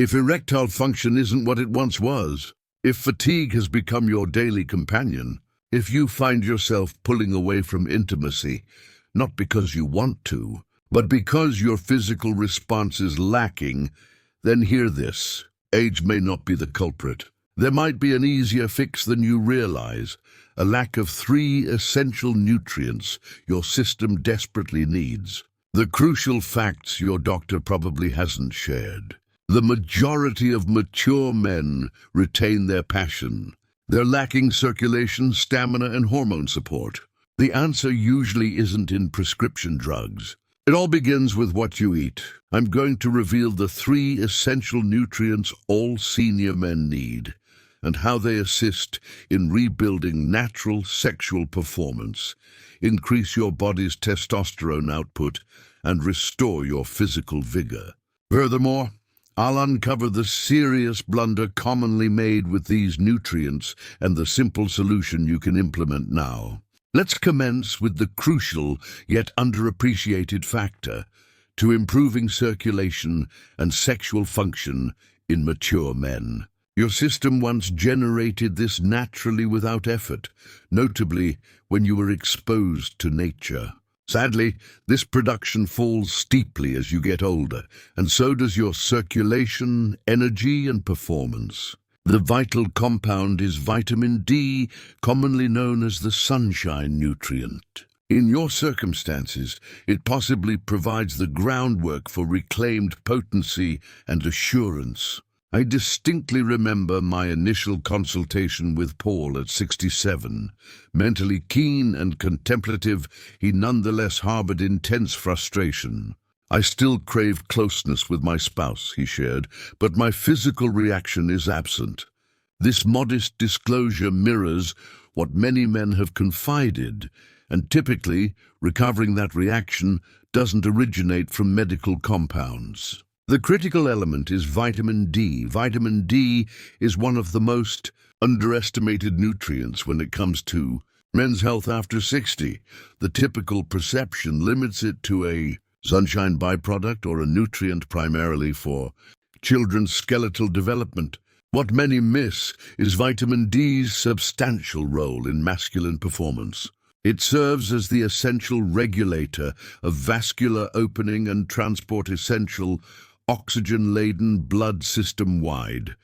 If erectile function isn't what it once was, if fatigue has become your daily companion, if you find yourself pulling away from intimacy, not because you want to, but because your physical response is lacking, then hear this. Age may not be the culprit. There might be an easier fix than you realize, a lack of 3 essential nutrients your system desperately needs. The crucial facts your doctor probably hasn't shared. The majority of mature men retain their passion. They're lacking circulation, stamina, and hormone support. The answer usually isn't in prescription drugs. It all begins with what you eat. I'm going to reveal the 3 essential nutrients all senior men need, and how they assist in rebuilding natural sexual performance, increase your body's testosterone output, and restore your physical vigor. Furthermore, I'll uncover the serious blunder commonly made with these nutrients and the simple solution you can implement now. Let's commence with the crucial yet underappreciated factor to improving circulation and sexual function in mature men. Your system once generated this naturally without effort, notably when you were exposed to nature. Sadly, this production falls steeply as you get older, and so does your circulation, energy, and performance. The vital compound is vitamin D, commonly known as the sunshine nutrient. In your circumstances, it possibly provides the groundwork for reclaimed potency and assurance. I distinctly remember my initial consultation with Paul at 67. Mentally keen and contemplative, he nonetheless harbored intense frustration. I still crave closeness with my spouse, he shared, but my physical reaction is absent. This modest disclosure mirrors what many men have confided, and typically, recovering that reaction doesn't originate from medical compounds. The critical element is vitamin D. Vitamin D is one of the most underestimated nutrients when it comes to men's health after 60. The typical perception limits it to a sunshine byproduct or a nutrient primarily for children's skeletal development. What many miss is vitamin D's substantial role in masculine performance. It serves as the essential regulator of vascular opening and transport essential oxygen-laden blood system-wide,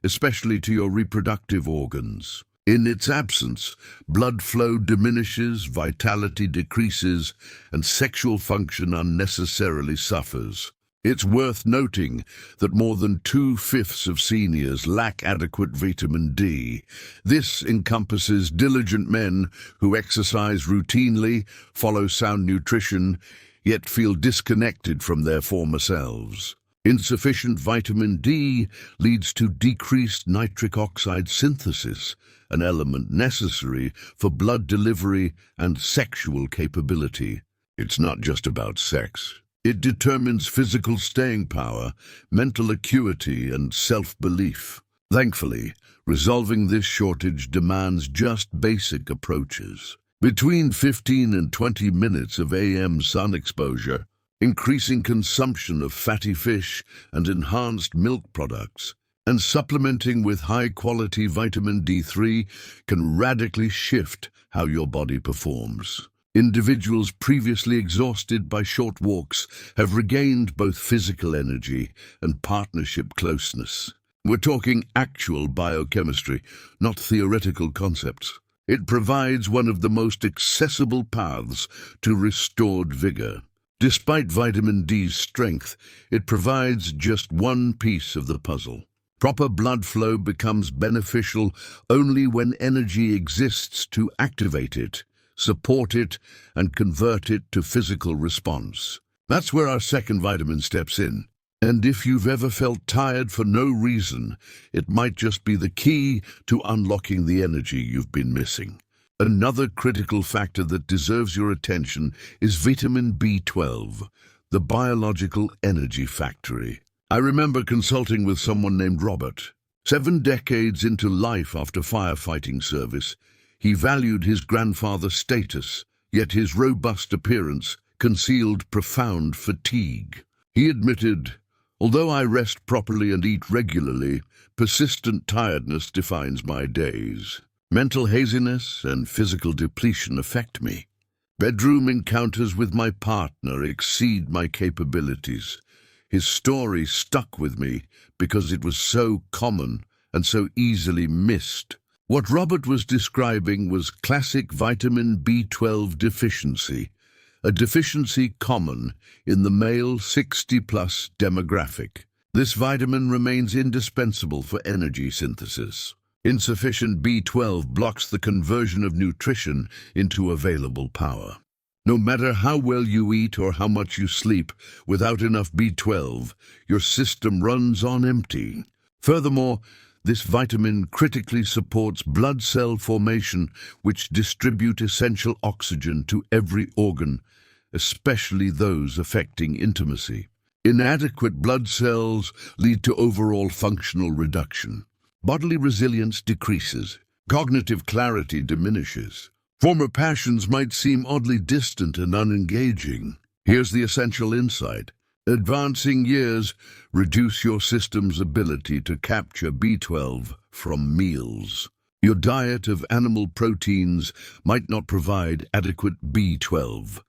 especially to your reproductive organs. In its absence, blood flow diminishes, vitality decreases, and sexual function unnecessarily suffers. It's worth noting that more than 2/5 of seniors lack adequate vitamin D. This encompasses diligent men who exercise routinely, follow sound nutrition, yet feel disconnected from their former selves. Insufficient vitamin D leads to decreased nitric oxide synthesis, an element necessary for blood delivery and sexual capability. It's not just about sex. It determines physical staying power, mental acuity, and self-belief. Thankfully, resolving this shortage demands just basic approaches. Between 15 and 20 minutes of AM sun exposure, increasing consumption of fatty fish and enhanced milk products, and supplementing with high-quality vitamin D3 can radically shift how your body performs. Individuals previously exhausted by short walks have regained both physical energy and partnership closeness. We're talking actual biochemistry, not theoretical concepts. It provides one of the most accessible paths to restored vigor. Despite vitamin D's strength, it provides just one piece of the puzzle. Proper blood flow becomes beneficial only when energy exists to activate it, support it, and convert it to physical response. That's where our second vitamin steps in. And if you've ever felt tired for no reason, it might just be the key to unlocking the energy you've been missing. Another critical factor that deserves your attention is vitamin B12, the biological energy factory. I remember consulting with someone named Robert. 7 decades into life after firefighting service, he valued his grandfather's status, yet his robust appearance concealed profound fatigue. He admitted, Although I rest properly and eat regularly, persistent tiredness defines my days. Mental haziness and physical depletion affect me. Bedroom encounters with my partner exceed my capabilities. His story stuck with me because it was so common and so easily missed. What Robert was describing was classic vitamin B12 deficiency, a deficiency common in the male 60-plus demographic. This vitamin remains indispensable for energy synthesis. Insufficient B12 blocks the conversion of nutrition into available power. No matter how well you eat or how much you sleep, without enough B12, your system runs on empty. Furthermore, this vitamin critically supports blood cell formation, which distribute essential oxygen to every organ, especially those affecting intimacy. Inadequate blood cells lead to overall functional reduction. Bodily resilience decreases. Cognitive clarity diminishes. Former passions might seem oddly distant and unengaging. Here's the essential insight. Advancing years reduce your system's ability to capture B12 from meals. Your diet of animal proteins might not provide adequate B12.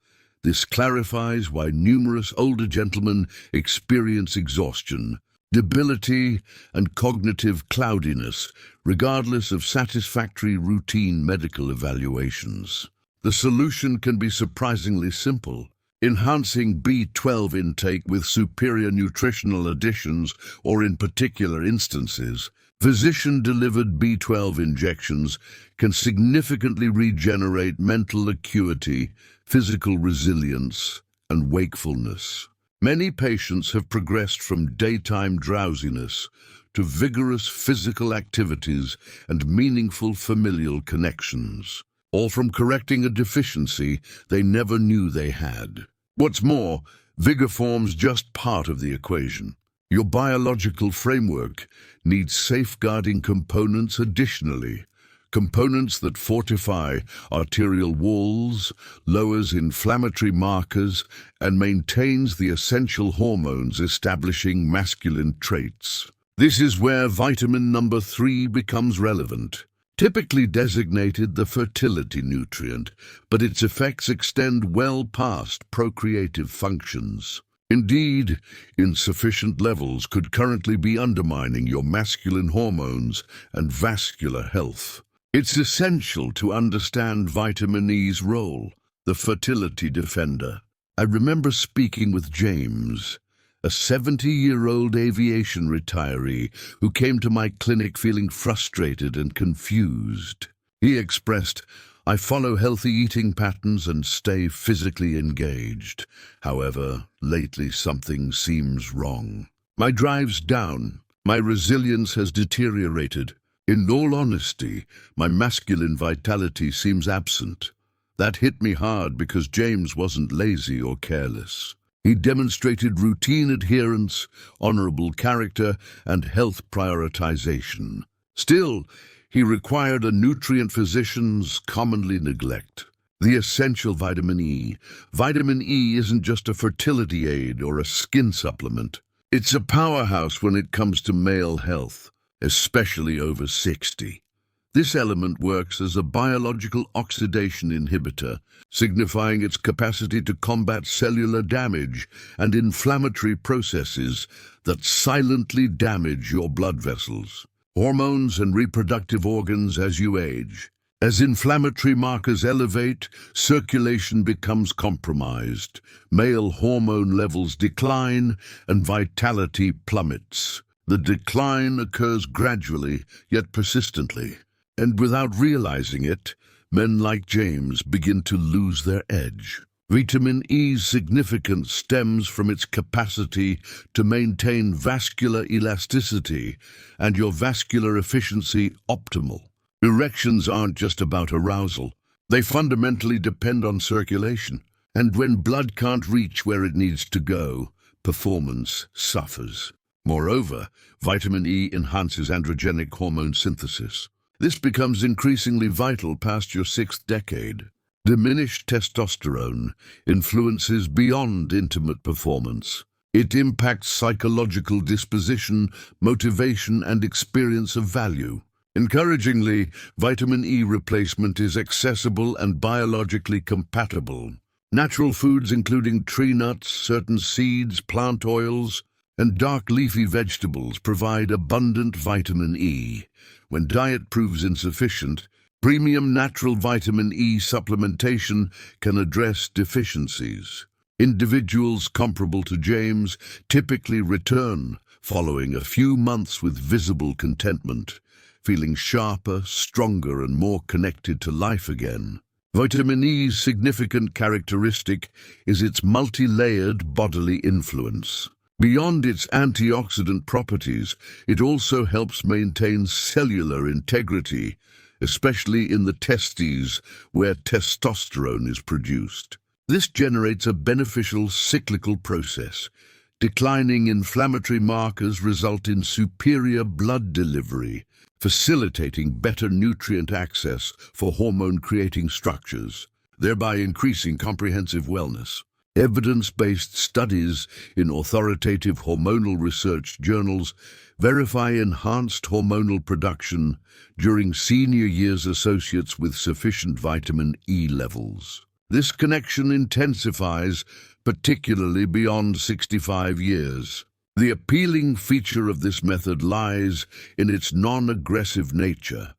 This clarifies why numerous older gentlemen experience exhaustion, debility, and cognitive cloudiness, regardless of satisfactory routine medical evaluations. The solution can be surprisingly simple. Enhancing B12 intake with superior nutritional additions, or in particular instances, physician-delivered B12 injections can significantly regenerate mental acuity, physical resilience, and wakefulness. Many patients have progressed from daytime drowsiness to vigorous physical activities and meaningful familial connections, all from correcting a deficiency they never knew they had. What's more, vigor forms just part of the equation. Your biological framework needs safeguarding components additionally. Components that fortify arterial walls, lowers inflammatory markers, and maintains the essential hormones establishing masculine traits. This is where vitamin number 3 becomes relevant. Typically designated the fertility nutrient, but its effects extend well past procreative functions. Indeed, insufficient levels could currently be undermining your masculine hormones and vascular health. It's essential to understand vitamin E's role, the fertility defender. I remember speaking with James, a 70-year-old aviation retiree who came to my clinic feeling frustrated and confused. He expressed, "I follow healthy eating patterns and stay physically engaged. However, lately something seems wrong. My drive's down. My resilience has deteriorated. In all honesty, my masculine vitality seems absent." That hit me hard because James wasn't lazy or careless. He demonstrated routine adherence, honorable character, and health prioritization. Still, he required a nutrient physicians commonly neglect: the essential vitamin E. Vitamin E isn't just a fertility aid or a skin supplement. It's a powerhouse when it comes to male health, especially over 60. This element works as a biological oxidation inhibitor, signifying its capacity to combat cellular damage and inflammatory processes that silently damage your blood vessels, hormones, and reproductive organs as you age. As inflammatory markers elevate, circulation becomes compromised, male hormone levels decline, and vitality plummets. The decline occurs gradually, yet persistently, and without realizing it, men like James begin to lose their edge. Vitamin E's significance stems from its capacity to maintain vascular elasticity and your vascular efficiency optimal. Erections aren't just about arousal. They fundamentally depend on circulation, and when blood can't reach where it needs to go, performance suffers. Moreover, vitamin E enhances androgenic hormone synthesis. This becomes increasingly vital past your 6th decade. Diminished testosterone influences beyond intimate performance. It impacts psychological disposition, motivation, and experience of value. Encouragingly, vitamin E replacement is accessible and biologically compatible. Natural foods including tree nuts, certain seeds, plant oils, and dark leafy vegetables provide abundant vitamin E. When diet proves insufficient, premium natural vitamin E supplementation can address deficiencies. Individuals comparable to James typically return following a few months with visible contentment, feeling sharper, stronger, and more connected to life again. Vitamin E's significant characteristic is its multi-layered bodily influence. Beyond its antioxidant properties, it also helps maintain cellular integrity, especially in the testes where testosterone is produced. This generates a beneficial cyclical process. Declining inflammatory markers result in superior blood delivery, facilitating better nutrient access for hormone-creating structures, thereby increasing comprehensive wellness. Evidence-based studies in authoritative hormonal research journals verify enhanced hormonal production during senior years associates with sufficient vitamin E levels. This connection intensifies, particularly beyond 65 years. The appealing feature of this method lies in its non-aggressive nature,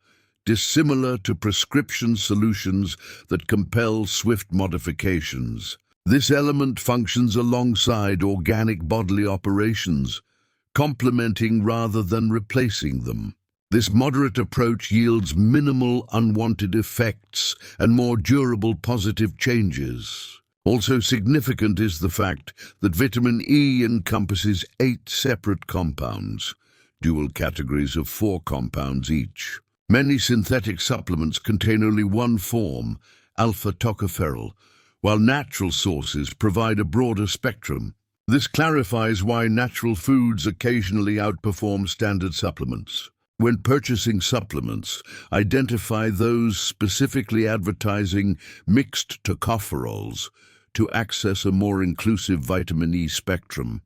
dissimilar to prescription solutions that compel swift modifications. This element functions alongside organic bodily operations, complementing rather than replacing them. This moderate approach yields minimal unwanted effects and more durable positive changes. Also significant is the fact that vitamin E encompasses 8 separate compounds, dual categories of 4 compounds each. Many synthetic supplements contain only one form, alpha-tocopherol, while natural sources provide a broader spectrum. This clarifies why natural foods occasionally outperform standard supplements. When purchasing supplements, identify those specifically advertising mixed tocopherols to access a more inclusive vitamin E spectrum.